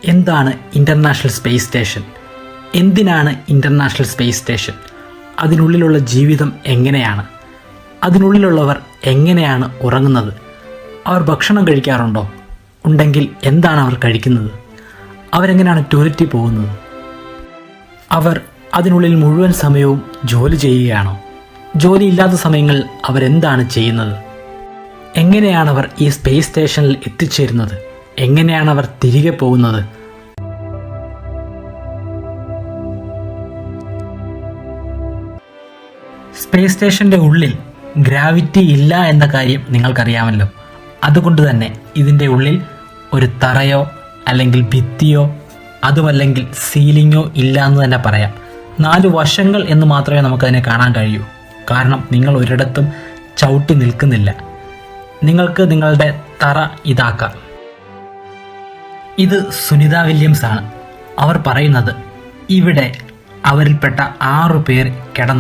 എന്താണ് international space station? എന്തിനാണ് international space station? അതിനുള്ളിലുള്ള ജീവിതം എങ്ങനെയാണ്? അതിനുള്ളിലുള്ളവർ എങ്ങനെയാണ് ഉറങ്ങുന്നത്? അവർ ഭക്ഷണം കഴിക്കാറുണ്ടോ? ഉണ്ടെങ്കിൽ എന്താണ് അവർ കഴിക്കുന്നത്? അവരെങ്ങനെയാണ് ടോയ്ലറ്റിൽ പോകുന്നത്? അവർ അതിനുള്ളിൽ മുഴുവൻ സമയവും ജോലി ചെയ്യുകയാണോ? ജോലിയില്ലാത്ത സമയങ്ങളിൽ അവരെന്താണ് ചെയ്യുന്നത്? എങ്ങനെയാണവർ ഈ സ്പേസ് സ്റ്റേഷനിൽ എത്തിച്ചേരുന്നത്? എങ്ങനെയാണവർ തിരികെ പോകുന്നത്? സ്പേസ് സ്റ്റേഷൻ്റെ ഉള്ളിൽ ഗ്രാവിറ്റി ഇല്ല എന്ന കാര്യം നിങ്ങൾക്കറിയാമല്ലോ. അതുകൊണ്ട് തന്നെ ഇതിൻ്റെ ഉള്ളിൽ ഒരു തറയോ അല്ലെങ്കിൽ ഭിത്തിയോ അതുമല്ലെങ്കിൽ സീലിങ്ങോ ഇല്ല എന്ന് തന്നെ പറയാം. 4 വശങ്ങൾ എന്ന് മാത്രമേ നമുക്കതിനെ കാണാൻ കഴിയൂ. കാരണം നിങ്ങൾ ഒരിടത്തും ചവിട്ടി നിൽക്കുന്നില്ല. നിങ്ങൾക്ക് നിങ്ങളുടെ തറ ഇതാക്കാം. ഇത് സുനിത വില്യംസ് ആണ്. അവർ പറയുന്നത് ഇവിടെ അവരിൽപ്പെട്ട 6 പേർ കിടന്നു.